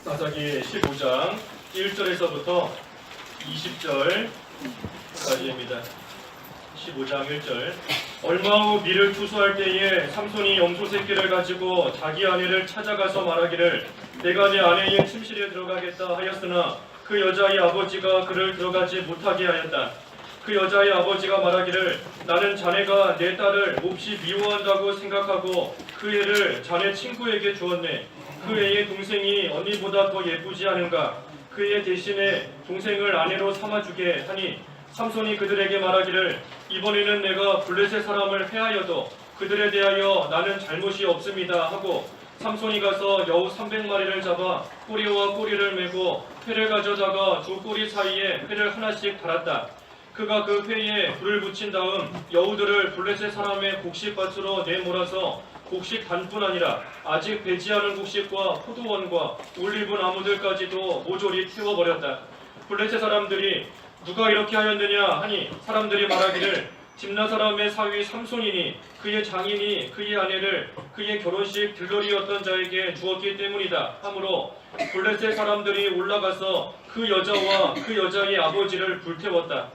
사사기 15장 1절에서부터 20절까지입니다. 15장 1절. 얼마 후 밀을 투수할 때에 삼손이 염소 새끼를 가지고 자기 아내를 찾아가서 말하기를 내가 내 아내의 침실에 들어가겠다 하였으나 그 여자의 아버지가 그를 들어가지 못하게 하였다. 그 여자의 아버지가 말하기를 나는 자네가 내 딸을 몹시 미워한다고 생각하고 그 애를 자네 친구에게 주었네. 그 애의 동생이 언니보다 더 예쁘지 않은가? 그 애 대신에 동생을 아내로 삼아주게 하니 삼손이 그들에게 말하기를 이번에는 내가 블레셋 사람을 해하여도 그들에 대하여 나는 잘못이 없습니다 하고 삼손이 가서 여우 300마리를 잡아 꼬리와 꼬리를 메고 회를 가져다가 두 꼬리 사이에 회를 하나씩 달았다. 그가 그 회에 불을 붙인 다음 여우들을 블레셋 사람의 곡식밭으로 내몰아서 곡식 단뿐 아니라 아직 배지 않은 곡식과 포도원과 올리브 나무들까지도 모조리 태워버렸다. 블레셋 사람들이 누가 이렇게 하였느냐 하니 사람들이 말하기를 tim나 사람의 사위 삼손이니 그의 장인이 그의 아내를 그의 결혼식 들러리였던 자에게 주었기 때문이다 하므로 블레셋 사람들이 올라가서 그 여자와 그 여자의 아버지를 불태웠다.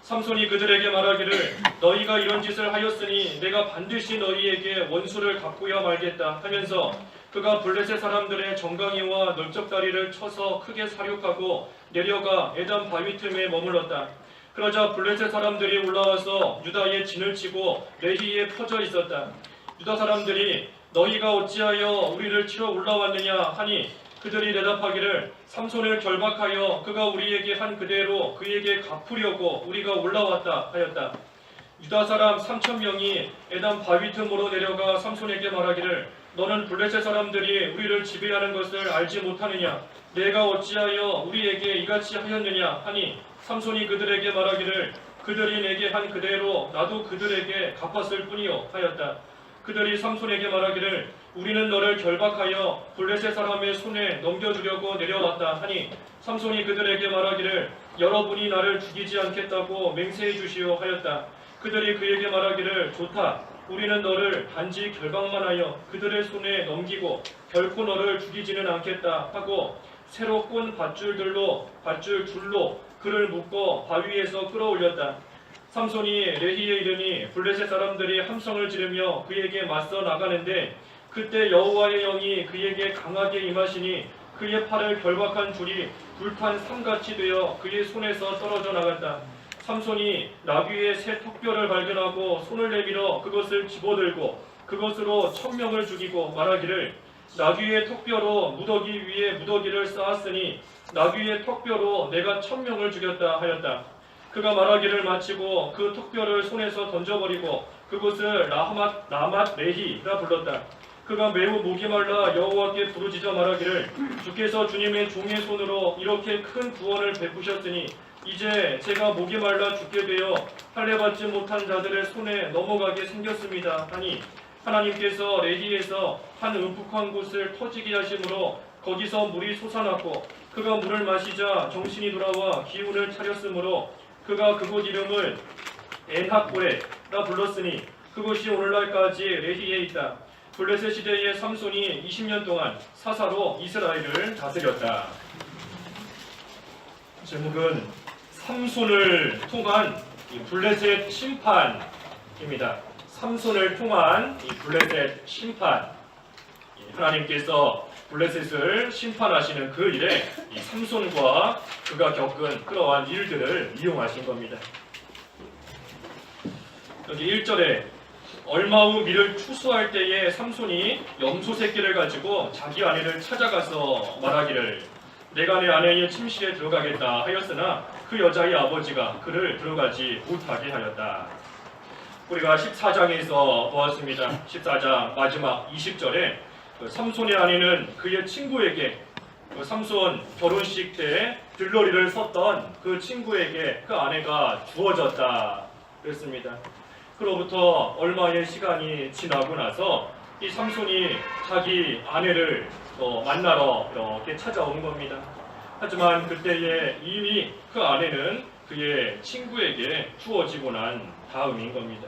삼손이 그들에게 말하기를 너희가 이런 짓을 하였으니 내가 반드시 너희에게 원수를 갚고야 말겠다 하면서 그가 블레셋 사람들의 정강이와 넓적다리를 쳐서 크게 사륙하고 내려가 에단 바위 틈에 머물렀다. 그러자 블레셋 사람들이 올라와서 유다의 진을 치고 레히에 퍼져 있었다. 유다 사람들이 너희가 어찌하여 우리를 치러 올라왔느냐 하니 그들이 대답하기를 삼손을 결박하여 그가 우리에게 한 그대로 그에게 갚으려고 우리가 올라왔다 하였다. 유다 사람 3,000명이 에단 바위 틈으로 내려가 삼손에게 말하기를 너는 블레셋 사람들이 우리를 지배하는 것을 알지 못하느냐? 내가 어찌하여 우리에게 이같이 하였느냐 하니 삼손이 그들에게 말하기를 그들이 내게 한 그대로 나도 그들에게 갚았을 뿐이요 하였다. 그들이 삼손에게 말하기를 우리는 너를 결박하여 블레셋 사람의 손에 넘겨주려고 내려왔다 하니 삼손이 그들에게 말하기를 여러분이 나를 죽이지 않겠다고 맹세해 주시오 하였다. 그들이 그에게 말하기를 좋다. 우리는 너를 단지 결박만 하여 그들의 손에 넘기고 결코 너를 죽이지는 않겠다 하고 새로 꼰 밧줄 둘로 그를 묶어 바위에서 끌어올렸다. 삼손이 레히에 이르니 블레셋 사람들이 함성을 지르며 그에게 맞서 나가는데 그때 여호와의 영이 그에게 강하게 임하시니 그의 팔을 결박한 줄이 불탄 삼같이 되어 그의 손에서 떨어져 나갔다. 삼손이 나귀의 새 턱뼈를 발견하고 손을 내밀어 그것을 집어들고 그것으로 1,000명을 죽이고 말하기를 나귀의 턱뼈로 무더기 위에 무더기를 쌓았으니 나귀의 턱뼈로 내가 1,000명을 죽였다 하였다. 그가 말하기를 마치고 그 턱뼈를 손에서 던져버리고 그곳을 라맛 레히라 불렀다. 그가 매우 목이 말라 여호와께 부르짖어 말하기를 주께서 주님의 종의 손으로 이렇게 큰 구원을 베푸셨으니 이제 제가 목이 말라 죽게 되어 할례받지 못한 자들의 손에 넘어가게 생겼습니다 하니 하나님께서 레히에서 한 음푹한 곳을 터지게 하심으로 거기서 물이 솟아났고 그가 물을 마시자 정신이 돌아와 기운을 차렸으므로 그가 그곳 이름을 엔하코레라 불렀으니 그곳이 오늘날까지 레히에 있다. 블레셋 시대의 삼손이 20년 동안 사사로 이스라엘을 다스렸다. 제목은 삼손을 통한 블레셋 심판입니다. 삼손을 통한 이 블레셋 심판. 하나님께서 블레셋을 심판하시는 그 일에 이 삼손과 그가 겪은 그러한 일들을 이용하신 겁니다. 여기 1절에 얼마 후 밀을 추수할 때에 삼손이 염소 새끼를 가지고 자기 아내를 찾아가서 말하기를 내가 내 아내의 침실에 들어가겠다 하였으나 그 여자의 아버지가 그를 들어가지 못하게 하였다. 우리가 14장에서 보았습니다. 14장 마지막 20절에 삼손의 아내는 그의 친구에게 삼손 결혼식 때 들러리를 섰던 그 친구에게 그 아내가 주어졌다 그랬습니다. 그로부터 얼마의 시간이 지나고 나서 이 삼손이 자기 아내를 만나러 이렇게 찾아온 겁니다. 하지만 그때에 이미 그 아내는 그의 친구에게 주어지고 난 다음인 겁니다.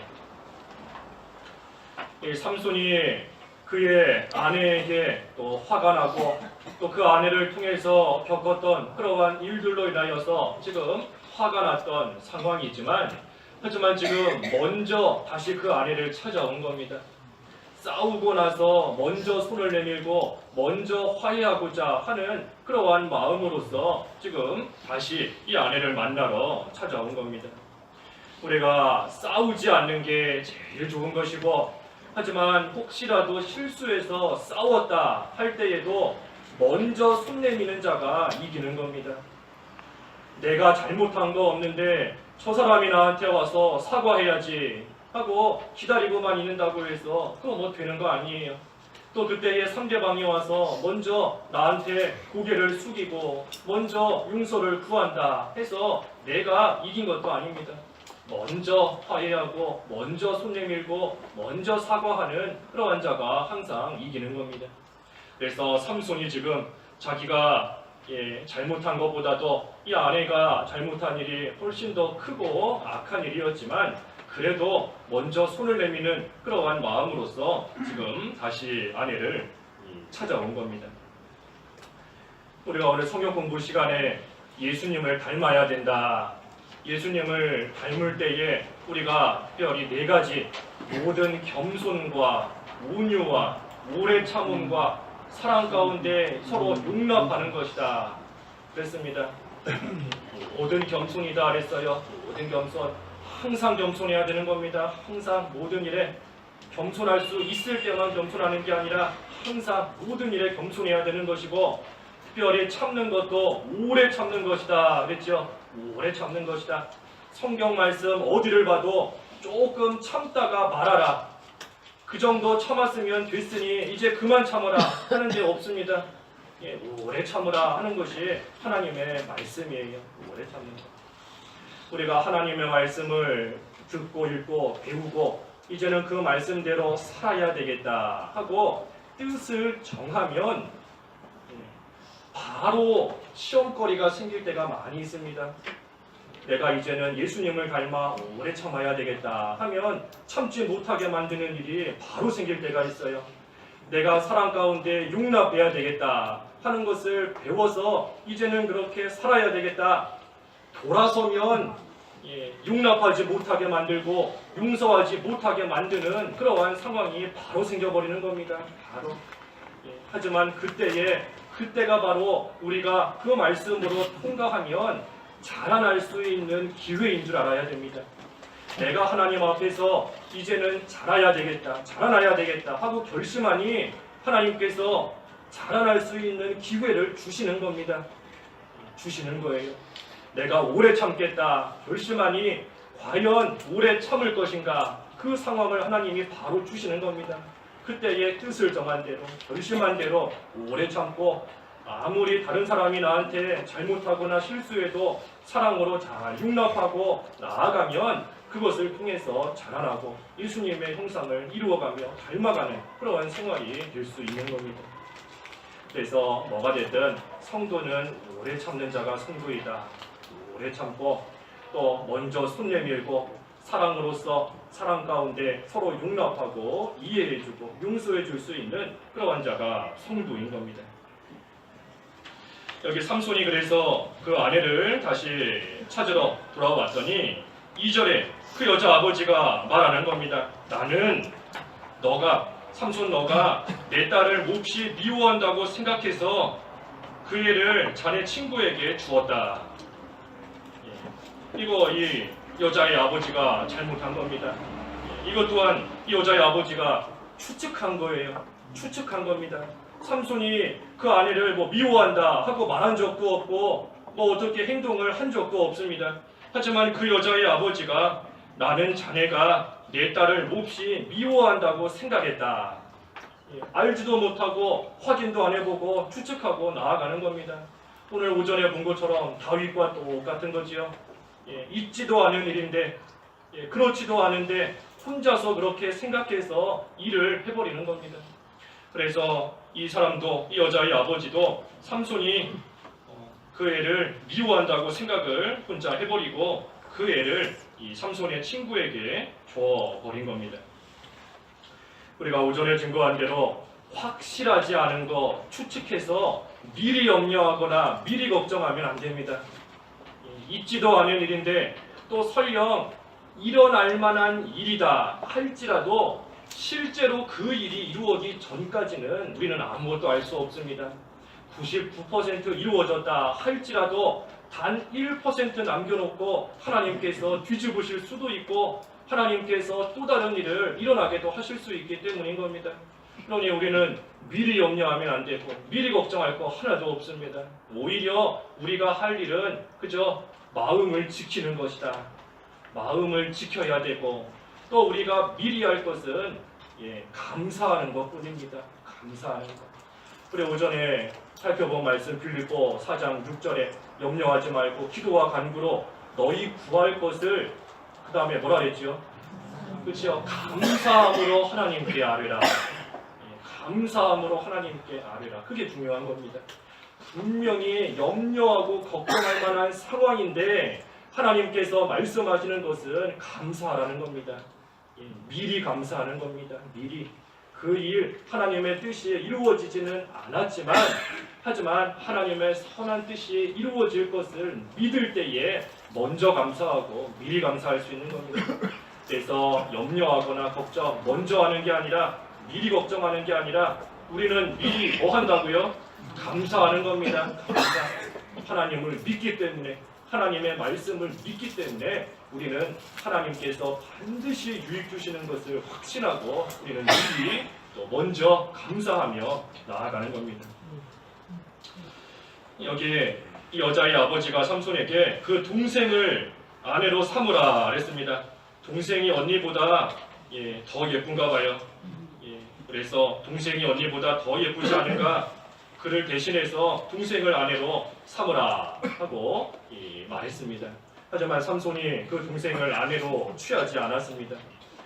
이 삼손이 그의 아내에게 또 화가 나고 또 그 아내를 통해서 겪었던 그러한 일들로 인하여서 지금 화가 났던 상황이지만 하지만 지금 먼저 다시 그 아내를 찾아온 겁니다. 싸우고 나서 먼저 손을 내밀고 먼저 화해하고자 하는 그러한 마음으로서 지금 다시 이 아내를 만나러 찾아온 겁니다. 우리가 싸우지 않는 게 제일 좋은 것이고 하지만 혹시라도 실수해서 싸웠다 할 때에도 먼저 손 내미는 자가 이기는 겁니다. 내가 잘못한 거 없는데 저 사람이 나한테 와서 사과해야지 하고 기다리고만 있는다고 해서 그거 뭐 되는 거 아니에요. 또 그때에 상대방이 와서 먼저 나한테 고개를 숙이고 먼저 용서를 구한다 해서 내가 이긴 것도 아닙니다. 먼저 화해하고 먼저 손 내밀고 먼저 사과하는 그러한 자가 항상 이기는 겁니다. 그래서 삼손이 지금 자기가 잘못한 것보다도 이 아내가 잘못한 일이 훨씬 더 크고 악한 일이었지만 그래도 먼저 손을 내미는 그러한 마음으로서 지금 다시 아내를 찾아온 겁니다. 우리가 오늘 성경 공부 시간에 예수님을 닮아야 된다. 예수님을 닮을 때에 우리가 특별히 4가지 모든 겸손과 온유와 오래 참음과 사랑 가운데 서로 용납하는 것이다 그랬습니다. 모든 겸손이다 그랬어요. 모든 겸손, 항상 겸손해야 되는 겁니다. 항상 모든 일에 겸손할 수 있을 때만 겸손하는 게 아니라 항상 모든 일에 겸손해야 되는 것이고 특별히 참는 것도 오래 참는 것이다 그랬죠. 오래 참는 것이다. 성경 말씀 어디를 봐도 조금 참다가 말아라. 그 정도 참았으면 됐으니 이제 그만 참아라 하는 데 없습니다. 오래 참으라 하는 것이 하나님의 말씀이에요. 오래 참는 것. 우리가 하나님의 말씀을 듣고 읽고 배우고 이제는 그 말씀대로 살아야 되겠다 하고 뜻을 정하면 바로 시험거리가 생길 때가 많이 있습니다. 내가 이제는 예수님을 닮아 오래 참아야 되겠다 하면 참지 못하게 만드는 일이 바로 생길 때가 있어요. 내가 사랑 가운데 용납해야 되겠다 하는 것을 배워서 이제는 그렇게 살아야 되겠다. 돌아서면 용납하지 못하게 만들고 용서하지 못하게 만드는 그러한 상황이 바로 생겨버리는 겁니다. 바로. 하지만 그때가 바로 우리가 그 말씀으로 통과하면 자라날 수 있는 기회인 줄 알아야 됩니다. 내가 하나님 앞에서 이제는 자라야 되겠다, 자라나야 되겠다 하고 결심하니 하나님께서 자라날 수 있는 기회를 주시는 겁니다. 주시는 거예요. 내가 오래 참겠다 결심하니 과연 오래 참을 것인가 그 상황을 하나님이 바로 주시는 겁니다. 그때의 뜻을 정한 대로 결심한 대로 오래 참고 아무리 다른 사람이 나한테 잘못하거나 실수해도 사랑으로 잘 용납하고 나아가면 그것을 통해서 자라나고 예수님의 형상을 이루어가며 닮아가는 그러한 생활이 될 수 있는 겁니다. 그래서 뭐가 됐든 성도는 오래 참는 자가 성도이다. 오래 참고 또 먼저 손 내밀고 사랑으로서 사랑 가운데 서로 용납하고 이해해주고 용서해줄 수 있는 그러한 자가 성도인 겁니다. 여기 삼손이 그래서 그 아내를 다시 찾으러 돌아왔더니 2절에 그 여자 아버지가 말하는 겁니다. 나는 삼손 너가 내 딸을 몹시 미워한다고 생각해서 그 애를 자네 친구에게 주었다. 이거 이 여자의 아버지가 잘못한 겁니다. 이것 또한 이 여자의 아버지가 추측한 거예요. 추측한 겁니다. 삼손이 그 아내를 미워한다 하고 말한 적도 없고 어떻게 행동을 한 적도 없습니다. 하지만 그 여자의 아버지가 나는 자네가 내 딸을 몹시 미워한다고 생각했다. 알지도 못하고 확인도 안 해보고 추측하고 나아가는 겁니다. 오늘 오전에 본 것처럼 다윗과 똑같은 거지요. 있지도 않은 일인데 그렇지도 않은데 혼자서 그렇게 생각해서 일을 해버리는 겁니다. 그래서 이 사람도 이 여자의 아버지도 삼손이 그 애를 미워한다고 생각을 혼자 해버리고 그 애를 이 삼손의 친구에게 줘버린 겁니다. 우리가 오전에 증거한 대로 확실하지 않은 거 추측해서 미리 염려하거나 미리 걱정하면 안 됩니다. 있지도 않은 일인데 또 설령 일어날 만한 일이다 할지라도 실제로 그 일이 이루어지기 전까지는 우리는 아무것도 알 수 없습니다. 99% 이루어졌다 할지라도 단 1% 남겨놓고 하나님께서 뒤집으실 수도 있고 하나님께서 또 다른 일을 일어나게도 하실 수 있기 때문인 겁니다. 그러니 우리는 미리 염려하면 안 되고 미리 걱정할 거 하나도 없습니다. 오히려 우리가 할 일은 그저 마음을 지키는 것이다. 마음을 지켜야 되고 또 우리가 미리 할 것은 감사하는 것뿐입니다. 감사하는 것. 우리 오전에 살펴본 말씀 빌립보 4장 6절에 염려하지 말고 기도와 간구로 너희 구할 것을 그 다음에 뭐라 그랬지요? 그렇죠? 감사함으로 하나님께 아뢰라. 감사함으로 하나님께 아뢰라. 그게 중요한 겁니다. 분명히 염려하고 걱정할 만한 상황인데 하나님께서 말씀하시는 것은 감사하라는 겁니다. 미리 감사하는 겁니다. 미리. 그 일 하나님의 뜻이 이루어지지는 않았지만 하지만 하나님의 선한 뜻이 이루어질 것을 믿을 때에 먼저 감사하고 미리 감사할 수 있는 겁니다. 그래서 염려하거나 걱정 먼저 하는 게 아니라 미리 걱정하는 게 아니라 우리는 미리 뭐 한다고요? 감사하는 겁니다. 감사. 하나님을 믿기 때문에 하나님의 말씀을 믿기 때문에 우리는 하나님께서 반드시 유익 주시는 것을 확신하고 우리는 미리 또 먼저 감사하며 나아가는 겁니다. 여기 이 여자의 아버지가 삼손에게 그 동생을 아내로 삼으라 그랬습니다. 동생이 언니보다 더 예쁜가 봐요. 그래서 동생이 언니보다 더 예쁘지 않은가? 그를 대신해서 동생을 아내로 삼으라 하고 말했습니다. 하지만 삼손이 그 동생을 아내로 취하지 않았습니다.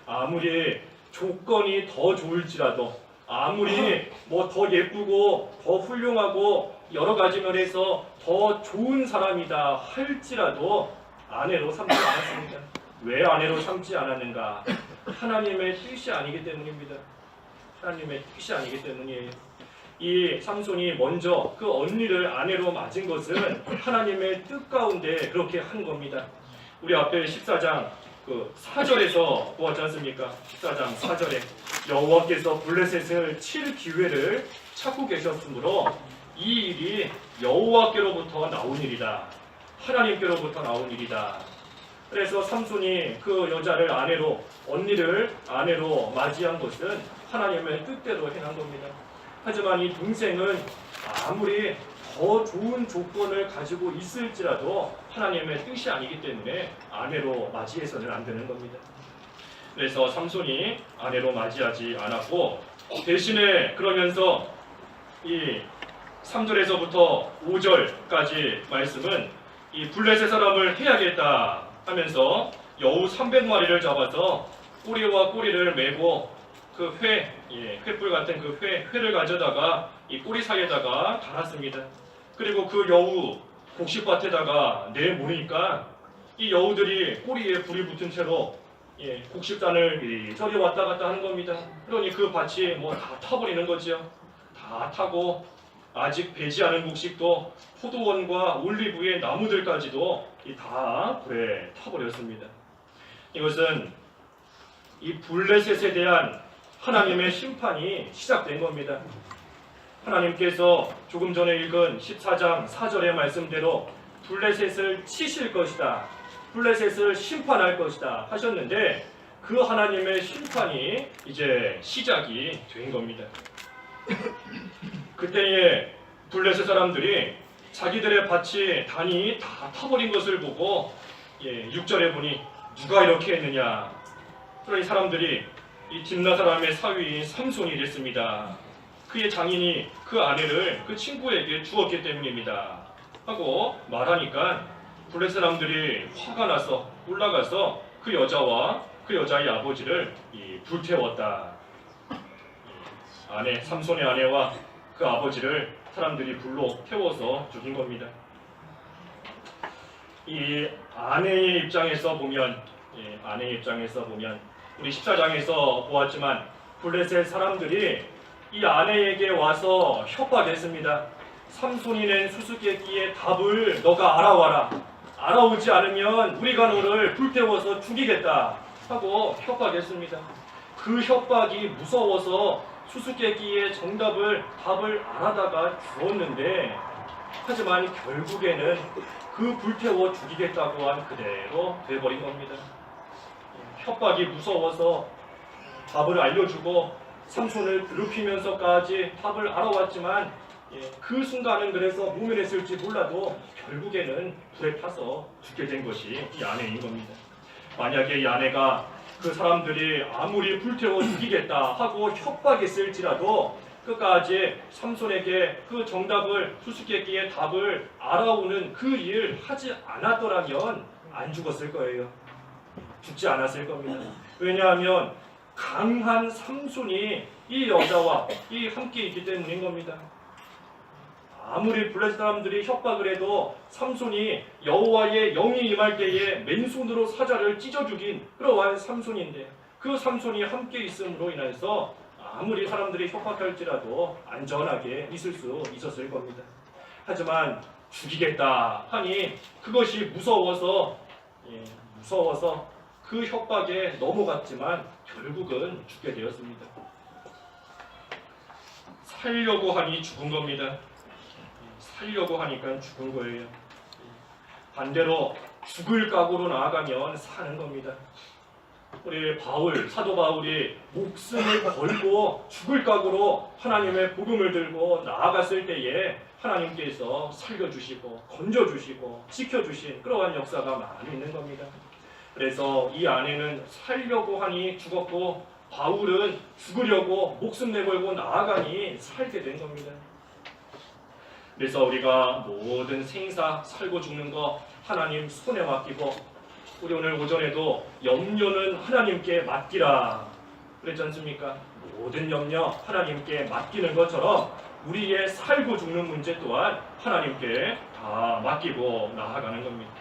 아무리 조건이 더 좋을지라도 아무리 뭐 더 예쁘고 더 훌륭하고 여러 가지 면에서 더 좋은 사람이다 할지라도 아내로 삼지 않았습니다. 왜 아내로 삼지 않았는가? 하나님의 뜻이 아니기 때문입니다. 하나님의 뜻이 아니기 때문이에요. 이 삼손이 먼저 그 언니를 아내로 맞은 것은 하나님의 뜻 가운데 그렇게 한 겁니다. 우리 앞에 14장 그 4절에서 보았지 않습니까? 14장 4절에 여호와께서 블레셋을 칠 기회를 찾고 계셨으므로 이 일이 여호와께로부터 나온 일이다. 하나님께로부터 나온 일이다. 그래서 삼손이 그 여자를 아내로 언니를 아내로 맞이한 것은 하나님의 뜻대로 행한 겁니다. 하지만 이 동생은 아무리 더 좋은 조건을 가지고 있을지라도 하나님의 뜻이 아니기 때문에 아내로 맞이해서는 안 되는 겁니다. 그래서 삼손이 아내로 맞이하지 않았고 대신에 그러면서 이 3절에서부터 5절까지 말씀은 이 블레셋 사람을 해야겠다 하면서 여우 300마리를 잡아서 꼬리와 꼬리를 메고 그 횃불 같은 그 회를 가져다가 이 꼬리 사이에다가 달았습니다. 그리고 그 여우 곡식밭에다가 내모으니까 이 여우들이 꼬리에 불이 붙은 채로 곡식단을 저리 왔다 갔다 하는 겁니다. 그러니 그 밭이 뭐 다 타버리는 거죠. 다 타고 아직 배지 않은 곡식도 포도원과 올리브의 나무들까지도 다 불에 타버렸습니다. 이것은 이 블레셋에 대한 하나님의 심판이 시작된 겁니다. 하나님께서 조금 전에 읽은 14장 4절의 말씀대로 블레셋을 치실 것이다. 블레셋을 심판할 것이다 하셨는데 그 하나님의 심판이 이제 시작이 된 겁니다. 그때에 블레셋 사람들이 자기들의 밭이 단이 다 타버린 것을 보고 6절에 보니 누가 이렇게 했느냐. 그러니 사람들이 이 딥나 사람의 사위인 삼손이 이랬습니다. 그의 장인이 그 아내를 그 친구에게 주었기 때문입니다 하고 말하니까 블레셋 사람들이 화가 나서 올라가서 그 여자와 그 여자의 아버지를 불태웠다. 삼손의 아내와 그 아버지를 사람들이 불로 태워서 죽인 겁니다. 이 아내의 입장에서 보면 우리 14장에서 보았지만 블레셋 사람들이 이 아내에게 와서 협박했습니다. 삼손이 낸 수수께끼의 답을 너가 알아와라. 알아오지 않으면 우리가 너를 불태워서 죽이겠다 하고 협박했습니다. 그 협박이 무서워서 수수께끼의 답을 알아다가 주었는데, 하지만 결국에는 그 불태워 죽이겠다고 한 그대로 돼버린 겁니다. 협박이 무서워서 답을 알려주고 삼손을 괴롭히면서까지 답을 알아왔지만, 그 순간은 그래서 무면했을지 몰라도 결국에는 불에 타서 죽게 된 것이 이 아내인 겁니다. 만약에 이 아내가 그 사람들이 아무리 불태워 죽이겠다 하고 협박했을지라도 끝까지 삼손에게 그 정답을, 수수께끼의 답을 알아오는 그 일 하지 않았더라면 안 죽었을 거예요. 죽지 않았을 겁니다. 왜냐하면 강한 삼손이 이 여자와 함께 있기 때문인 겁니다. 아무리 블레셋 사람들이 협박을 해도 삼손이 여호와의 영이 임할 때에 맨손으로 사자를 찢어 죽인 그러한 삼손인데, 그 삼손이 함께 있음으로 인해서 아무리 사람들이 협박할지라도 안전하게 있을 수 있었을 겁니다. 하지만 죽이겠다 하니 그것이 무서워서 그 협박에 넘어갔지만 결국은 죽게 되었습니다. 살려고 하니 죽은 겁니다. 살려고 하니까 죽은 거예요. 반대로 죽을 각오로 나아가면 사는 겁니다. 우리 사도 바울이 목숨을 걸고 죽을 각오로 하나님의 복음을 들고 나아갔을 때에 하나님께서 살려주시고 건져주시고 지켜주신 그러한 역사가 많이 있는 겁니다. 그래서 이 아내는 살려고 하니 죽었고, 바울은 죽으려고 목숨 내걸고 나아가니 살게 된 겁니다. 그래서 우리가 모든 생사, 살고 죽는 거 하나님 손에 맡기고, 우리 오늘 오전에도 염려는 하나님께 맡기라 그랬지 않습니까? 모든 염려 하나님께 맡기는 것처럼 우리의 살고 죽는 문제 또한 하나님께 다 맡기고 나아가는 겁니다.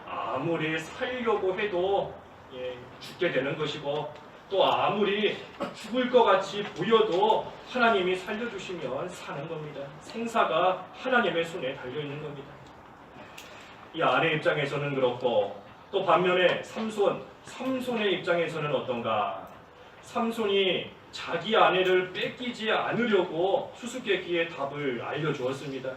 아무리 살려고 해도 죽게 되는 것이고, 또 아무리 죽을 것 같이 보여도 하나님이 살려주시면 사는 겁니다. 생사가 하나님의 손에 달려있는 겁니다. 이 아내 입장에서는 그렇고, 또 반면에 삼손의 입장에서는 어떤가? 삼손이 자기 아내를 뺏기지 않으려고 수수께끼의 답을 알려주었습니다.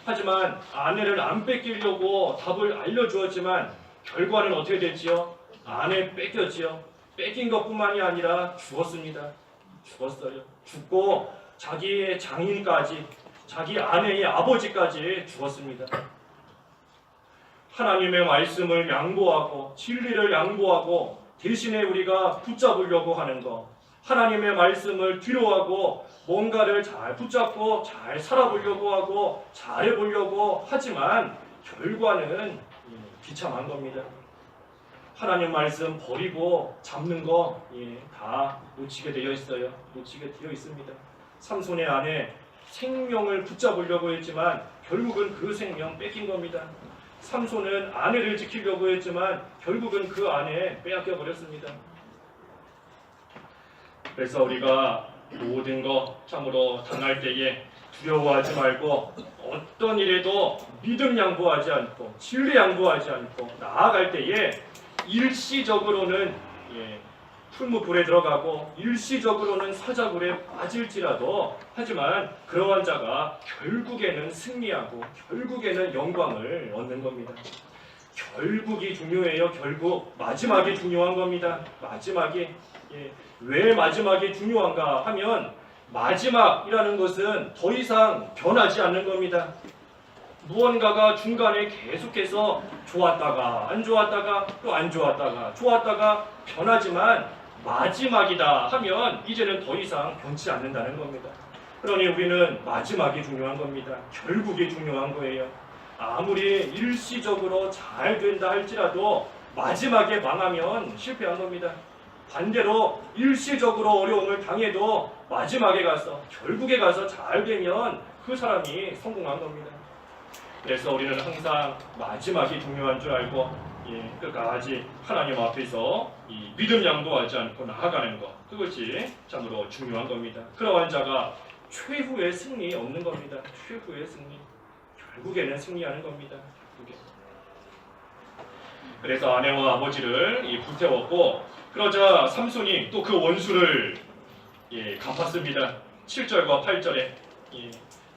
하지만 아내를 안 뺏기려고 답을 알려주었지만 결과는 어떻게 됐지요? 아내 뺏겼지요. 뺏긴 것뿐만이 아니라 죽었습니다. 죽었어요. 죽고 자기의 장인까지, 자기 아내의 아버지까지 죽었습니다. 하나님의 말씀을 양보하고 진리를 양보하고 대신에 우리가 붙잡으려고 하는 것, 하나님의 말씀을 뒤로하고 뭔가를 잘 붙잡고 잘 살아보려고 하고 잘해보려고 하지만 결과는 비참한 겁니다. 하나님 말씀 버리고 잡는 거 다 놓치게 되어 있어요. 놓치게 되어 있습니다. 삼손의 아내 생명을 붙잡으려고 했지만 결국은 그 생명 뺏긴 겁니다. 삼손은 아내를 지키려고 했지만 결국은 그 아내 빼앗겨 버렸습니다. 그래서 우리가 모든 것 참으로 당할 때에 두려워하지 말고 어떤 일에도 믿음 양보하지 않고 진리 양보하지 않고 나아갈 때에 일시적으로는 풀무불에 들어가고 일시적으로는 사자굴에 빠질지라도 하지만 그러한 자가 결국에는 승리하고 결국에는 영광을 얻는 겁니다. 결국이 중요해요. 결국 마지막이 중요한 겁니다. 마지막이 왜 마지막이 중요한가 하면 마지막이라는 것은 더 이상 변하지 않는 겁니다. 무언가가 중간에 계속해서 좋았다가 안 좋았다가 또 안 좋았다가 좋았다가 변하지만 마지막이다 하면 이제는 더 이상 변치 않는다는 겁니다. 그러니 우리는 마지막이 중요한 겁니다. 결국이 중요한 거예요. 아무리 일시적으로 잘 된다 할지라도 마지막에 망하면 실패한 겁니다. 반대로 일시적으로 어려움을 당해도 마지막에 가서 결국에 가서 잘 되면 그 사람이 성공한 겁니다. 그래서 우리는 항상 마지막이 중요한 줄 알고 끝까지 하나님 앞에서 이 믿음 양보하지 않고 나아가는 것, 그것이 참으로 중요한 겁니다. 그러한 자가 최후의 승리 얻는 겁니다. 최후의 승리, 결국에는 승리하는 겁니다. 그래서 아내와 아버지를 불태웠고, 그러자 삼손이 또 그 원수를 갚았습니다. 7절과 8절에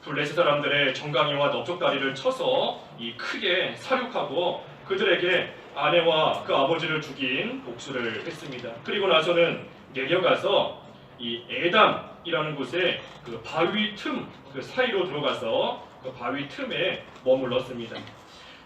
블레셋 사람들의 정강이와 넓적다리를 쳐서 크게 사륙하고 그들에게 아내와 그 아버지를 죽인 복수를 했습니다. 그리고 나서는 내려가서 이 에담이라는 곳에 그 바위 틈 그 사이로 들어가서 그 바위 틈에 머물렀습니다.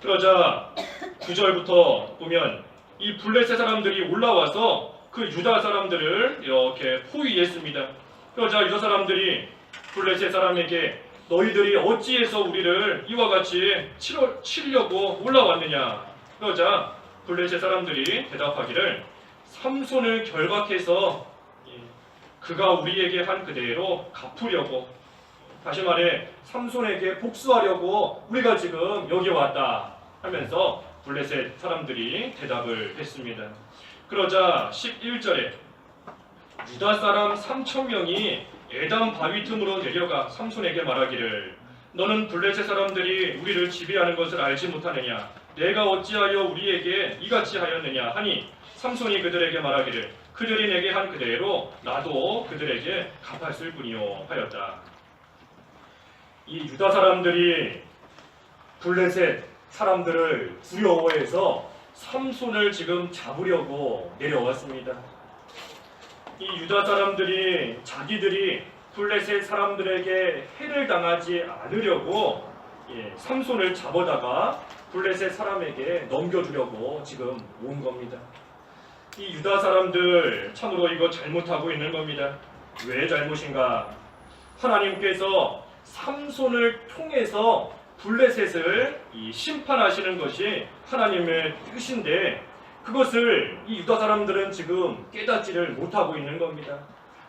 그러자 9절부터 보면 이 블레셋 사람들이 올라와서 그 유다 사람들을 이렇게 포위했습니다. 그러자 유다 사람들이 블레셋 사람에게 너희들이 어찌해서 우리를 이와 같이 치려고 올라왔느냐. 그러자 블레셋 사람들이 대답하기를 삼손을 결박해서 그가 우리에게 한 그대로 갚으려고, 다시 말해 삼손에게 복수하려고 우리가 지금 여기 왔다 하면서 블레셋 사람들이 대답을 했습니다. 그러자 11절에 유다 사람 3,000명이 에담 바위 틈으로 내려가 삼손에게 말하기를 너는 블레셋 사람들이 우리를 지배하는 것을 알지 못하느냐. 내가 어찌하여 우리에게 이같이 하였느냐 하니 삼손이 그들에게 말하기를 그들이 내게 한 그대로 나도 그들에게 갚았을 뿐이요 하였다. 이 유다 사람들이 블레셋 사람들을 두려워해서 삼손을 지금 잡으려고 내려왔습니다. 이 유다 사람들이 자기들이 블레셋 사람들에게 해를 당하지 않으려고 삼손을 잡아다가 블레셋 사람에게 넘겨주려고 지금 온 겁니다. 이 유다 사람들 참으로 이거 잘못하고 있는 겁니다. 왜 잘못인가? 하나님께서 삼손을 통해서 블레셋을 심판하시는 것이 하나님의 뜻인데 그것을 이 유다 사람들은 지금 깨닫지를 못하고 있는 겁니다.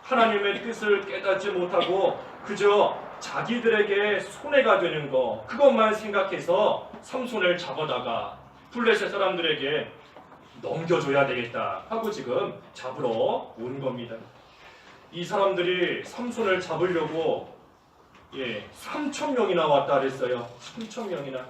하나님의 뜻을 깨닫지 못하고 그저 자기들에게 손해가 되는 거 그것만 생각해서 삼손을 잡아다가 블레셋 사람들에게 넘겨줘야 되겠다 하고 지금 잡으러 온 겁니다. 이 사람들이 삼손을 잡으려고 3,000명이나 왔다 그랬어요. 3,000명이나.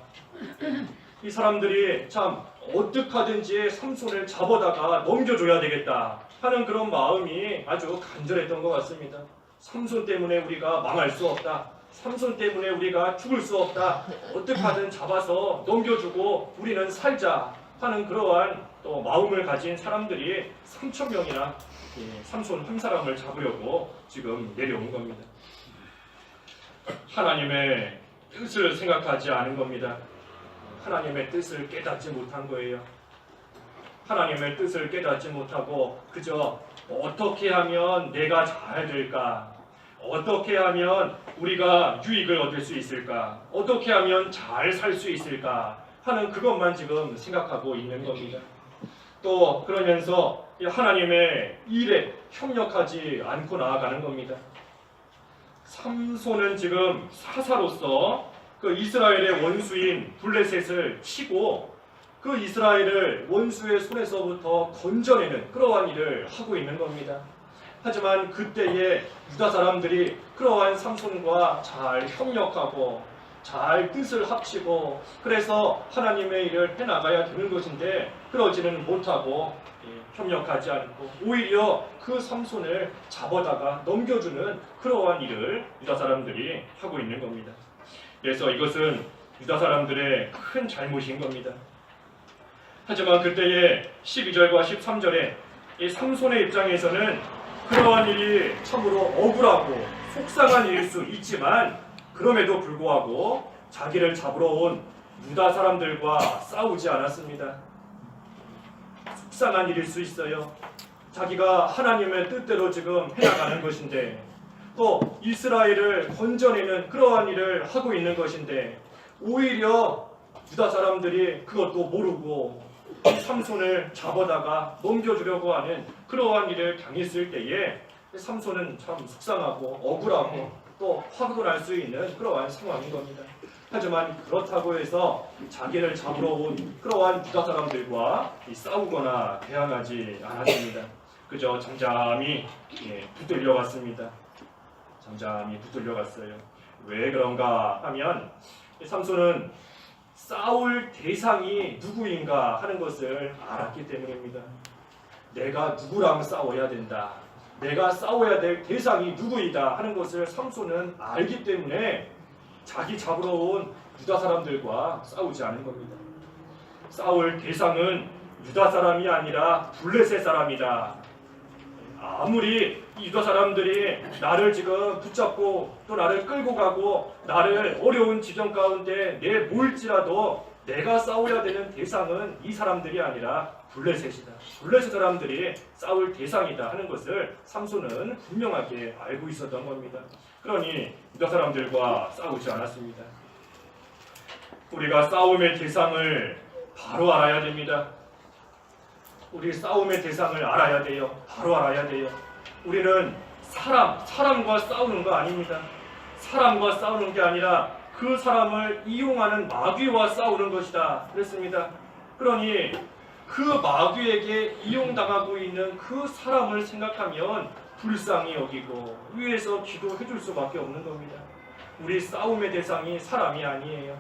이 사람들이 참 어떻게 하든지 삼손을 잡아다가 넘겨줘야 되겠다 하는 그런 마음이 아주 간절했던 것 같습니다. 삼손 때문에 우리가 망할 수 없다. 삼손 때문에 우리가 죽을 수 없다. 어떻게 하든 잡아서 넘겨주고 우리는 살자 하는 그러한 또 마음을 가진 사람들이 3,000명이나 삼손 한 사람을 잡으려고 지금 내려온 겁니다. 하나님의 뜻을 생각하지 않은 겁니다. 하나님의 뜻을 깨닫지 못한 거예요. 하나님의 뜻을 깨닫지 못하고 그저 어떻게 하면 내가 잘 될까? 어떻게 하면 우리가 유익을 얻을 수 있을까? 어떻게 하면 잘 살 수 있을까? 하는 그것만 지금 생각하고 있는 겁니다. 또 그러면서 하나님의 일에 협력하지 않고 나아가는 겁니다. 삼손은 지금 사사로서 그 이스라엘의 원수인 블레셋을 치고 그 이스라엘을 원수의 손에서부터 건져내는 그러한 일을 하고 있는 겁니다. 하지만 그때에 유다 사람들이 그러한 삼손과 잘 협력하고 잘 뜻을 합치고 그래서 하나님의 일을 해나가야 되는 것인데 그러지는 못하고 협력하지 않고 오히려 그 삼손을 잡아다가 넘겨주는 그러한 일을 유다 사람들이 하고 있는 겁니다. 그래서 이것은 유다 사람들의 큰 잘못인 겁니다. 하지만 그때의 12절과 13절에 이 삼손의 입장에서는 그러한 일이 참으로 억울하고 속상한 일일 수 있지만 그럼에도 불구하고 자기를 잡으러 온 유다 사람들과 싸우지 않았습니다. 속상한 일일 수 있어요. 자기가 하나님의 뜻대로 지금 해나가는 것인데 또 이스라엘을 건져내는 그러한 일을 하고 있는 것인데 오히려 유다 사람들이 그것도 모르고 삼손을 잡아다가 넘겨주려고 하는 그러한 일을 당했을 때에 삼손은 참 속상하고 억울하고 또 화도 날 수 있는 그러한 상황인 겁니다. 하지만 그렇다고 해서 자기를 잡으러 온 그러한 유다 사람들과 싸우거나 대항하지 않았습니다. 그저 잠잠히 붙들려 갔습니다. 잠잠히 붙들려 갔어요. 왜 그런가 하면 삼손은 싸울 대상이 누구인가 하는 것을 알았기 때문입니다. 내가 누구랑 싸워야 된다. 내가 싸워야 될 대상이 누구이다 하는 것을 삼손은 알기 때문에 자기 잡으러 온 유다 사람들과 싸우지 않은 겁니다. 싸울 대상은 유다 사람이 아니라 블레셋 사람이다. 아무리 유다 사람들이 나를 지금 붙잡고 또 나를 끌고 가고 나를 어려운 지경 가운데 내몰지라도 내가 싸워야 되는 대상은 이 사람들이 아니라 블레셋이다. 블레셋 사람들이 싸울 대상이다 하는 것을 삼손은 분명하게 알고 있었던 겁니다. 그러니 유다 사람들과 싸우지 않았습니다. 우리가 싸움의 대상을 바로 알아야 됩니다. 우리 싸움의 대상을 알아야 돼요. 바로 알아야 돼요. 우리는 사람과 싸우는 거 아닙니다. 사람과 싸우는 게 아니라 그 사람을 이용하는 마귀와 싸우는 것이다 그랬습니다. 그러니 그 마귀에게 이용당하고 있는 그 사람을 생각하면 불쌍히 여기고 위에서 기도해 줄 수밖에 없는 겁니다. 우리 싸움의 대상이 사람이 아니에요.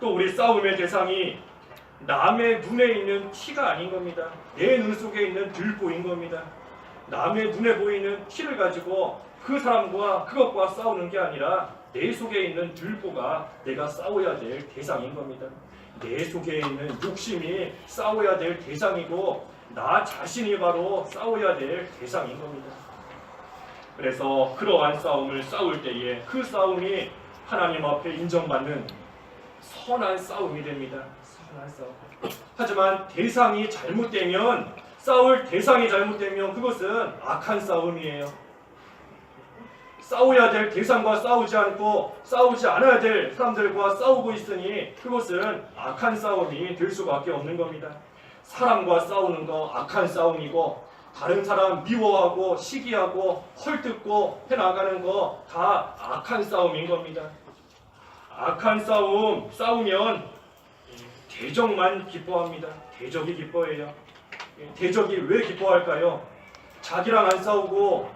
또 우리 싸움의 대상이 남의 눈에 있는 티가 아닌 겁니다. 내 눈 속에 있는 들보인 겁니다. 남의 눈에 보이는 티를 가지고 그 사람과 그것과 싸우는 게 아니라 내 속에 있는 들보가 내가 싸워야 될 대상인 겁니다. 내 속에 있는 욕심이 싸워야 될 대상이고 나 자신이 바로 싸워야 될 대상인 겁니다. 그래서 그러한 싸움을 싸울 때에 그 싸움이 하나님 앞에 인정받는 선한 싸움이 됩니다. 선한 싸움. 하지만 대상이 잘못되면 싸울 대상이 잘못되면 그것은 악한 싸움이에요. 싸워야 될 대상과 싸우지 않고 싸우지 않아야 될 사람들과 싸우고 있으니 그것은 악한 싸움이 될 수밖에 없는 겁니다. 사람과 싸우는 거 악한 싸움이고 다른 사람 미워하고 시기하고 헐뜯고 해나가는 거 다 악한 싸움인 겁니다. 악한 싸우면 대적만 기뻐합니다. 대적이 기뻐해요. 대적이 왜 기뻐할까요? 자기랑 안 싸우고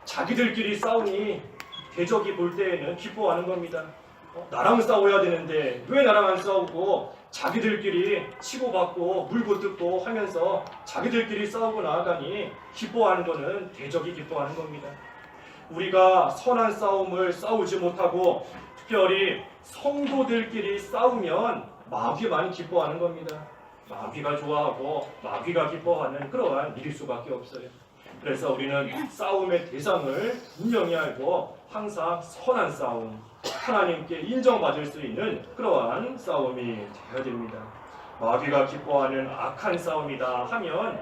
자기들끼리 싸우니 대적이 볼 때에는 기뻐하는 겁니다. 나랑 싸워야 되는데 왜 나랑 안 싸우고 자기들끼리 치고받고 물고 뜯고 하면서 자기들끼리 싸우고 나아가니 기뻐하는 것은 대적이 기뻐하는 겁니다. 우리가 선한 싸움을 싸우지 못하고 특별히 성도들끼리 싸우면 마귀만 기뻐하는 겁니다. 마귀가 좋아하고 마귀가 기뻐하는 그러한 일일 수밖에 없어요. 그래서 우리는 싸움의 대상을 분명히 알고 항상 선한 싸움, 하나님께 인정받을 수 있는 그러한 싸움이 되어야 됩니다. 마귀가 기뻐하는 악한 싸움이다 하면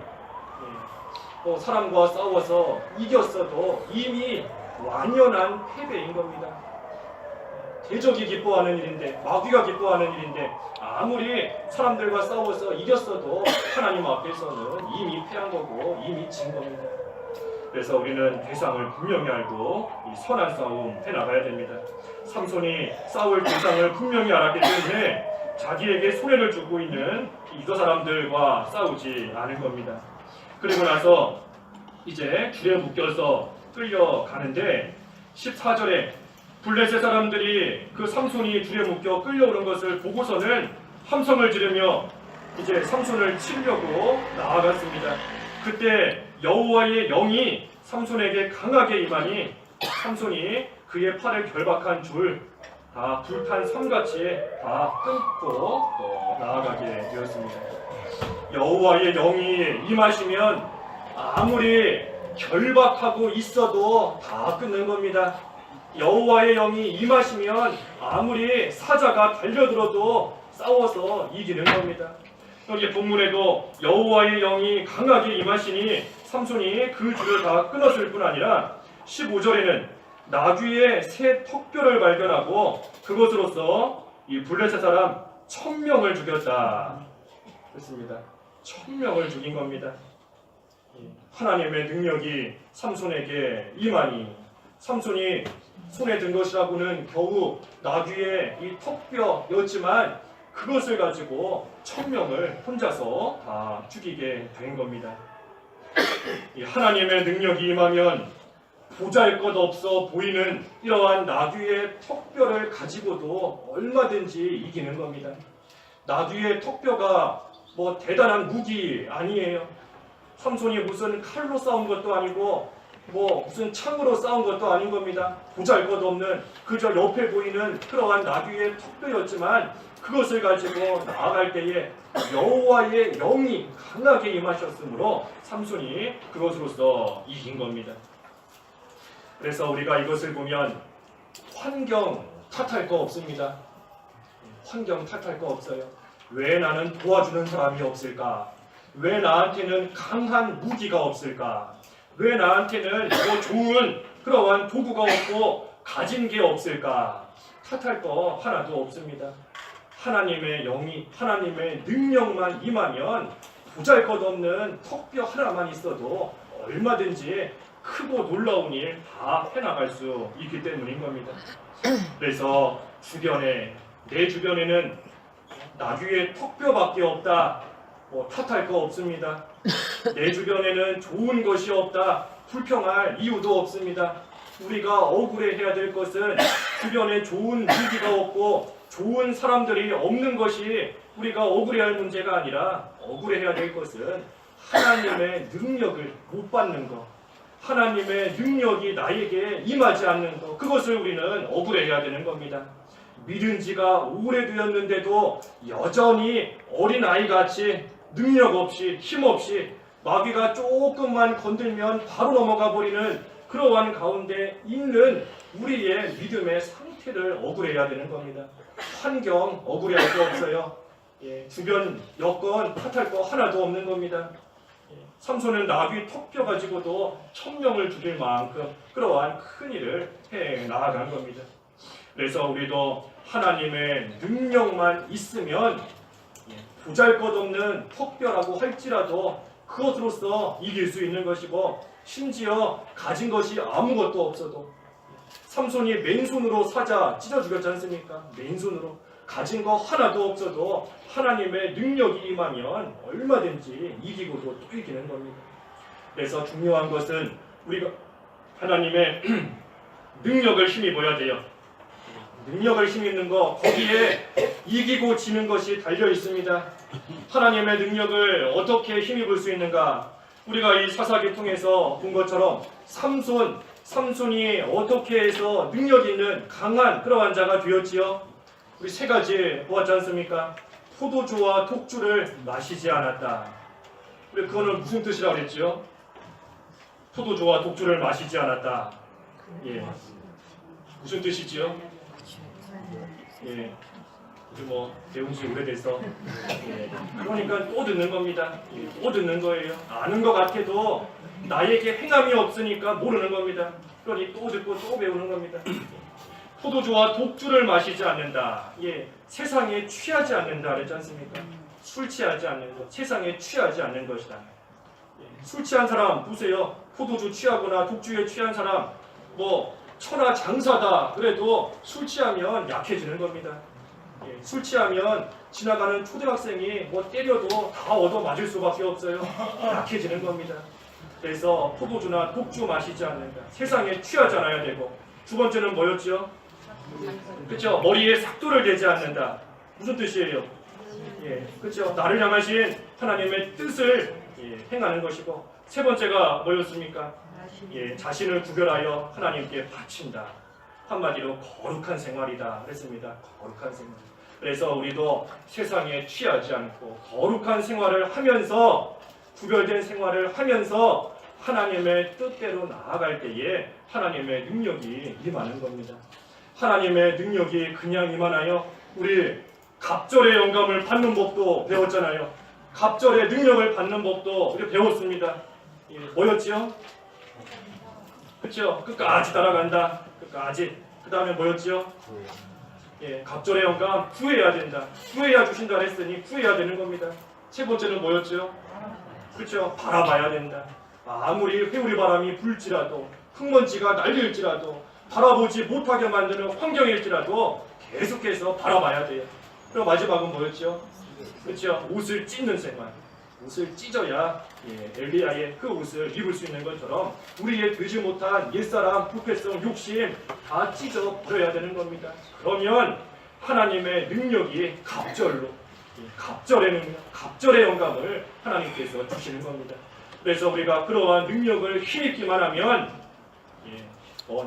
사람과 싸워서 이겼어도 이미 완연한 패배인 겁니다. 대적이 기뻐하는 일인데 마귀가 기뻐하는 일인데 아무리 사람들과 싸워서 이겼어도 하나님 앞에서는 이미 패한 거고 이미 진 겁니다. 그래서 우리는 대상을 분명히 알고 이 선한 싸움 해나가야 됩니다. 삼손이 싸울 대상을 분명히 알았기 때문에 자기에게 손해를 주고 있는 유다 사람들과 싸우지 않을 겁니다. 그리고 나서 이제 줄에 묶여서 끌려가는데 14절에 블레셋 사람들이 그 삼손이 줄에 묶여 끌려오는 것을 보고서는 함성을 지르며 이제 삼손을 치려고 나아갔습니다. 그때 여호와의 영이 삼손에게 강하게 임하니 삼손이 그의 팔을 결박한 줄 다 불탄 섬같이 다 끊고 나아가게 되었습니다. 여호와의 영이 임하시면 아무리 결박하고 있어도 다 끊는 겁니다. 여호와의 영이 임하시면 아무리 사자가 달려들어도 싸워서 이기는 겁니다. 여기 본문에도 여호와의 영이 강하게 임하시니 삼손이 그 줄을 다 끊었을 뿐 아니라 15절에는 나귀의 새 턱뼈를 발견하고 그것으로서 이 블레셋 사람 1000명을 죽였다. 그렇습니다. 1000명을 죽인 겁니다. 하나님의 능력이 삼손에게 임하니 삼손이 손에 든 것이라고는 겨우 나귀의 이 턱뼈였지만 그것을 가지고 1000명을 혼자서 다 죽이게 된 겁니다. 이 하나님의 능력이 임하면 보잘것없어 보이는 이러한 나귀의 턱뼈를 가지고도 얼마든지 이기는 겁니다. 나귀의 턱뼈가 뭐 대단한 무기 아니에요. 삼손이 무슨 칼로 싸운 것도 아니고 뭐 무슨 창으로 싸운 것도 아닌 겁니다. 보잘것없는 그저 옆에 보이는 그러한 나귀의 턱뼈였지만 그것을 가지고 나아갈 때에 여호와의 영이 강하게 임하셨으므로 삼손이 그것으로서 이긴 겁니다. 그래서 우리가 이것을 보면 환경 탓할 거 없습니다. 환경 탓할 거 없어요. 왜 나는 도와주는 사람이 없을까? 왜 나한테는 강한 무기가 없을까? 왜 나한테는 뭐 좋은 그러한 도구가 없고 가진 게 없을까? 탓할 거 하나도 없습니다. 하나님의 영이, 하나님의 능력만 임하면 보잘것없는 턱뼈 하나만 있어도 얼마든지 크고 놀라운 일 다 해나갈 수 있기 때문인 겁니다. 그래서 내 주변에는 나귀의 턱뼈밖에 없다. 뭐 탓할 거 없습니다. 내 주변에는 좋은 것이 없다. 불평할 이유도 없습니다. 우리가 억울해해야 될 것은 주변에 좋은 무기가 없고 좋은 사람들이 없는 것이 우리가 억울해할 문제가 아니라 억울해해야 될 것은 하나님의 능력을 못 받는 것, 하나님의 능력이 나에게 임하지 않는 것, 그것을 우리는 억울해해야 되는 겁니다. 믿은 지가 오래되었는데도 여전히 어린아이같이 능력 없이 힘없이 마귀가 조금만 건들면 바로 넘어가 버리는 그러한 가운데 있는 우리의 믿음의 상태를 억울해야 되는 겁니다. 환경 억울해할 거 없어요. 주변 여건 탓할 거 하나도 없는 겁니다. 삼손은 나귀 턱뼈 가지고도 1000명을 죽일 만큼 그러한 큰 일을 해 나아간 겁니다. 그래서 우리도 하나님의 능력만 있으면 보잘것없는 턱뼈라고 할지라도 그것으로서 이길 수 있는 것이고, 심지어 가진 것이 아무것도 없어도 삼손이 맨손으로 사자 찢어 죽였지 않습니까? 맨손으로 가진 거 하나도 없어도 하나님의 능력이 임하면 얼마든지 이기고도 또 이기는 겁니다. 그래서 중요한 것은 우리가 하나님의 능력을 힘입어야 돼요. 능력을 힘입는 거, 거기에 이기고 지는 것이 달려 있습니다. 하나님의 능력을 어떻게 힘입을 수 있는가? 우리가 이 사사기 통해서 본 것처럼 삼손이 어떻게 해서 능력 있는 강한 그러한 자가 되었지요? 우리 세 가지 보았지 않습니까? 포도주와 독주를 마시지 않았다. 우리 그거는 무슨 뜻이라고 그랬지요? 포도주와 독주를 마시지 않았다. 무슨 뜻이지요? 우리 뭐 배운 지 오래돼서 그러니까 또 듣는 겁니다. 또 듣는 거예요. 아는 것 같아도 나에게 행함이 없으니까 모르는 겁니다. 그러니 또 듣고 또 배우는 겁니다. 포도주와 독주를 마시지 않는다. 세상에 취하지 않는다 그랬지 않습니까? 술 취하지 않는 것, 세상에 취하지 않는 것이다. 술 취한 사람 보세요. 포도주 취하거나 독주에 취한 사람 뭐 천하 장사다 그래도 술 취하면 약해지는 겁니다. 술 취하면 지나가는 초등학생이 뭐 때려도 다 얻어 맞을 수밖에 없어요. 약해지는 겁니다. 그래서 포도주나 독주 마시지 않는다. 세상에 취하지 않아야 되고, 두 번째는 뭐였죠? 그렇죠? 머리에 삭도를 대지 않는다. 무슨 뜻이에요? 그렇죠? 나를 향하신 하나님의 뜻을 행하는 것이고, 세 번째가 뭐였습니까? 자신을 구별하여 하나님께 바친다. 한마디로 거룩한 생활이다 그랬습니다. 거룩한 생활. 그래서 우리도 세상에 취하지 않고 거룩한 생활을 하면서, 구별된 생활을 하면서 하나님의 뜻대로 나아갈 때에 하나님의 능력이 임하는 겁니다. 하나님의 능력이 그냥 임하나요? 우리 갑절의 영감을 받는 법도 배웠잖아요. 갑절의 능력을 받는 법도 우리 배웠습니다. 뭐였지요? 그렇죠? 끝까지 따라간다. 끝까지. 그 다음에 뭐였지요? 갑절의 영감 구해야 된다. 구해야 주신다 했으니 구해야 되는 겁니다. 세 번째는 뭐였죠? 그렇죠? 바라봐야 된다. 아무리 회오리 바람이 불지라도, 흙먼지가 날릴지라도, 바라보지 못하게 만드는 환경일지라도 계속해서 바라봐야 돼요. 그럼 마지막은 뭐였죠? 그렇죠? 옷을 찢는 생활. 옷을 찢어야 엘리야의 그 옷을 입을 수 있는 것처럼 우리의 되지 못한 옛사람, 부패성, 욕심 다 찢어 버려야 되는 겁니다. 그러면 하나님의 능력이 갑절로, 갑절의 능력, 갑절의 영감을 하나님께서 주시는 겁니다. 그래서 우리가 그러한 능력을 힘입기만 하면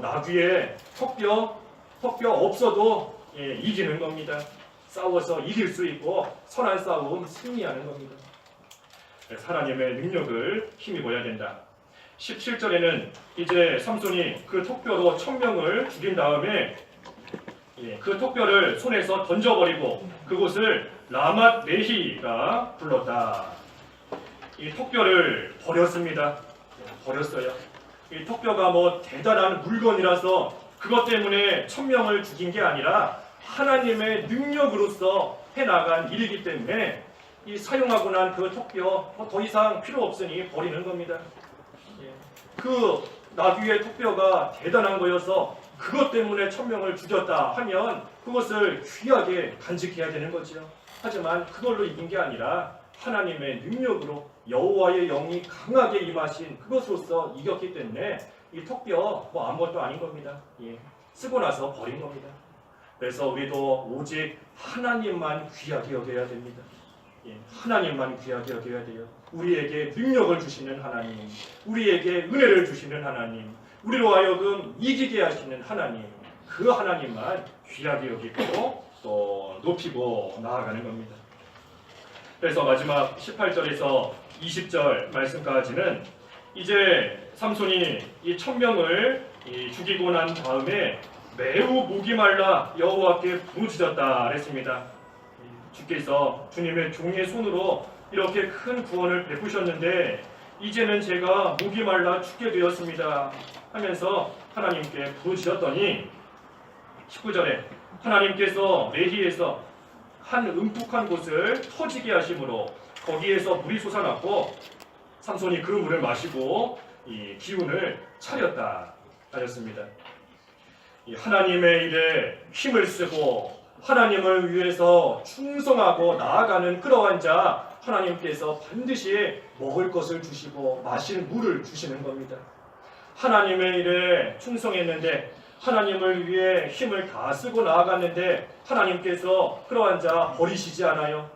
나귀의 턱뼈 없어도 이기는 겁니다. 싸워서 이길 수 있고 선한 싸움 승리하는 겁니다. 그래서 하나님의 능력을 힘입어야 된다. 17절에는 이제 삼손이 그 턱뼈로 1000명을 죽인 다음에 그 턱뼈를 손에서 던져버리고 그곳을 라맛 레히가 불렀다. 이 턱뼈를 버렸습니다. 버렸어요. 이 턱뼈가 뭐 대단한 물건이라서 그것 때문에 1000명을 죽인 게 아니라 하나님의 능력으로서 해나간 일이기 때문에 이 사용하고 난 그 턱뼈 더 이상 필요 없으니 버리는 겁니다. 그 나귀의 턱뼈가 대단한 거여서 그것 때문에 1000명을 죽였다 하면 그것을 귀하게 간직해야 되는 거죠. 하지만 그걸로 이긴 게 아니라 하나님의 능력으로 여호와의 영이 강하게 임하신 그것으로서 이겼기 때문에 이 턱뼈 뭐 아무것도 아닌 겁니다. 쓰고 나서 버린 겁니다. 그래서 우리도 오직 하나님만 귀하게 여겨야 됩니다. 하나님만 귀하게 여겨야 돼요. 우리에게 능력을 주시는 하나님, 우리에게 은혜를 주시는 하나님, 우리로 하여금 이기게 하시는 하나님, 그 하나님만 귀하게 여기고 또 높이고 나아가는 겁니다. 그래서 마지막 18절에서 20절 말씀까지는 이제 삼손이 이 1000명을 죽이고 난 다음에 매우 목이 말라 여호와께 부르짖었다 그랬습니다. 주께서 주님의 종의 손으로 이렇게 큰 구원을 베푸셨는데 이제는 제가 목이 말라 죽게 되었습니다 하면서 하나님께 부르짖었더니 19절에 하나님께서 레히에서 한 음푹한 곳을 터지게 하심으로 거기에서 물이 솟아났고 삼손이 그 물을 마시고 이 기운을 차렸다 하였습니다. 하나님의 일에 힘을 쓰고 하나님을 위해서 충성하고 나아가는 그러한 자 하나님께서 반드시 먹을 것을 주시고 마실 물을 주시는 겁니다. 하나님의 일에 충성했는데 하나님을 위해 힘을 다 쓰고 나아갔는데 하나님께서 그러한 자 버리시지 않아요.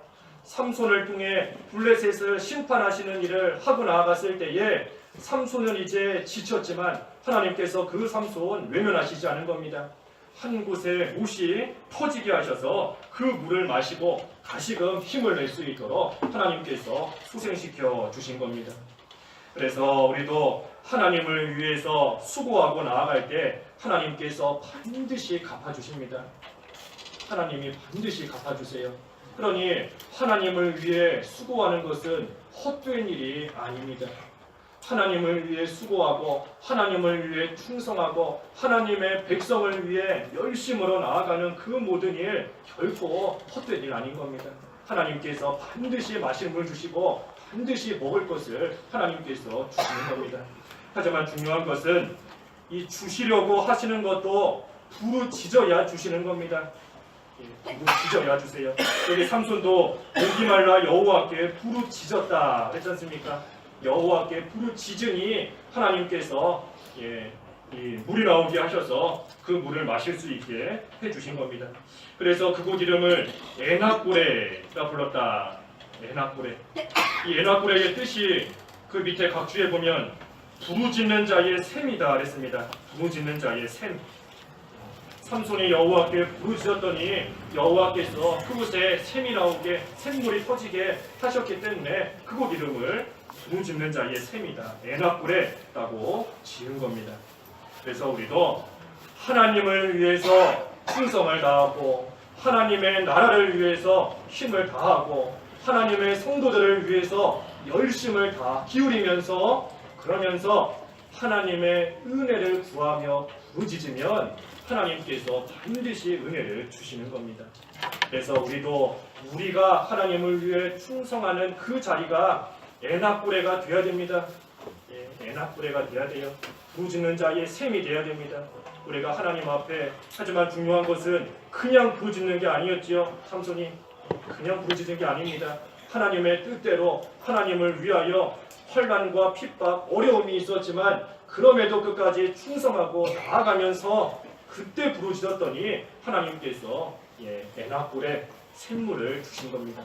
삼손을 통해 블레셋을 심판하시는 일을 하고 나아갔을 때에 삼손은 이제 지쳤지만 하나님께서 그 삼손 외면하시지 않은 겁니다. 한 곳에 못이 터지게 하셔서 그 물을 마시고 다시금 힘을 낼 수 있도록 하나님께서 소생시켜 주신 겁니다. 그래서 우리도 하나님을 위해서 수고하고 나아갈 때 하나님께서 반드시 갚아주십니다. 하나님이 반드시 갚아주세요. 그러니 하나님을 위해 수고하는 것은 헛된 일이 아닙니다. 하나님을 위해 수고하고 하나님을 위해 충성하고 하나님의 백성을 위해 열심으로 나아가는 그 모든 일 결코 헛된 일 아닌 겁니다. 하나님께서 반드시 마실 물 주시고 반드시 먹을 것을 하나님께서 주시는 겁니다. 하지만 중요한 것은 이 주시려고 하시는 것도 부르짖어야 주시는 겁니다. 부르짖어야 주세요. 여기 삼손도 목이 말라 여호와께 부르짖었다 그랬지 않습니까? 여호와께 부르짖으니 하나님께서 이 물이 나오게 하셔서 그 물을 마실 수 있게 해주신 겁니다. 그래서 그곳 이름을 에낙고레가 불렀다. 에낙고레. 이 에낙고레의 뜻이 그 밑에 각주에 보면 부르짖는 자의 샘이다 그랬습니다. 부르짖는 자의 샘. 삼손이 여호와께 부르짖었더니 여호와께서 그곳에 샘이 나오게 샘물이 터지게 하셨기 때문에 그곳 이름을 부르짖는 자의 샘이다. 에낙고레라고 지은 겁니다. 그래서 우리도 하나님을 위해서 충성을 다하고 하나님의 나라를 위해서 힘을 다하고 하나님의 성도들을 위해서 열심을 다 기울이면서 그러면서 하나님의 은혜를 구하며 부르짖으면 하나님께서 반드시 은혜를 주시는 겁니다. 그래서 우리가 하나님을 위해 충성하는 그 자리가 에낙고레가 되어야 됩니다. 에낙고레가 되어야 돼요. 부르짖는 자의 셈이 되어야 됩니다. 우리가 하나님 앞에 하지만 중요한 것은 그냥 부르짖는 게 아니었지요. 삼손이 그냥 부르짖는 게 아닙니다. 하나님의 뜻대로 하나님을 위하여 환난과 핍박, 어려움이 있었지만 그럼에도 끝까지 충성하고 나아가면서 그때 부르짖었더니 하나님께서 에나골에 샘물을 주신 겁니다.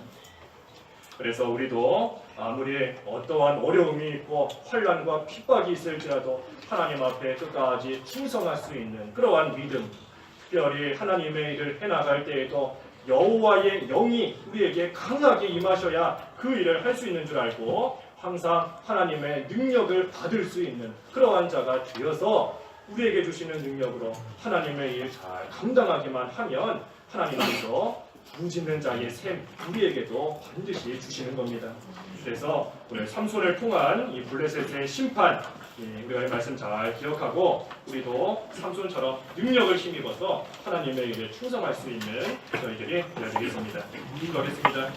그래서 우리도 아무리 어떠한 어려움이 있고 환난과 핍박이 있을지라도 하나님 앞에 끝까지 충성할 수 있는 그러한 믿음, 특별히 하나님의 일을 해나갈 때에도 여호와의 영이 우리에게 강하게 임하셔야 그 일을 할 수 있는 줄 알고 항상 하나님의 능력을 받을 수 있는 그러한 자가 되어서 우리에게 주시는 능력으로 하나님의 일 잘 감당하기만 하면 하나님께서 부르짖는 자의 셈 우리에게도 반드시 주시는 겁니다. 그래서 오늘 삼손을 통한 이 블레셋의 심판 그 말씀 잘 기억하고 우리도 삼손처럼 능력을 힘입어서 하나님의 일에 충성할 수 있는 저희들이 되어지겠습니다. 기도하겠습니다.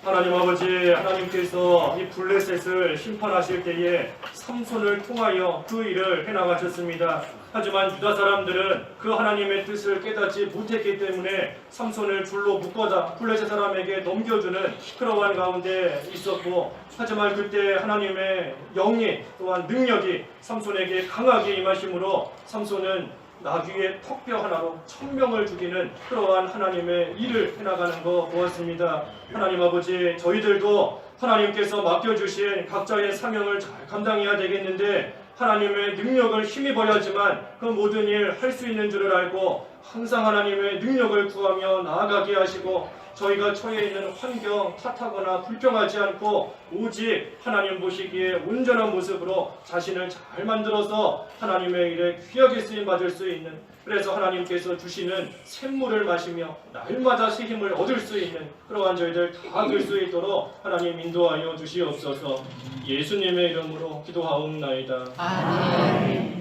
하나님 아버지, 하나님께서 이 블레셋을 심판하실 때에 삼손을 통하여 그 일을 해나가셨습니다. 하지만 유다 사람들은 그 하나님의 뜻을 깨닫지 못했기 때문에 삼손을 줄로 묶어다 블레셋 사람에게 넘겨주는 그러한 가운데 있었고, 하지만 그때 하나님의 영이 또한 능력이 삼손에게 강하게 임하심으로 삼손은 나귀의 턱뼈 하나로 1000명을 죽이는 그러한 하나님의 일을 해나가는 거 보았습니다. 하나님 아버지, 저희들도 하나님께서 맡겨주신 각자의 사명을 잘 감당해야 되겠는데 하나님의 능력을 힘입어야지만 그 모든 일 할 수 있는 줄을 알고 항상 하나님의 능력을 구하며 나아가게 하시고 저희가 처해 있는 환경 탓하거나 불평하지 않고 오직 하나님 보시기에 온전한 모습으로 자신을 잘 만들어서 하나님의 일에 귀하게 쓰임 받을 수 있는, 그래서 하나님께서 주시는 샘물을 마시며 날마다 새 힘을 얻을 수 있는 그러한 저희들 다 될 수 있도록 하나님 인도하여 주시옵소서. 예수님의 이름으로 기도하옵나이다. 아멘.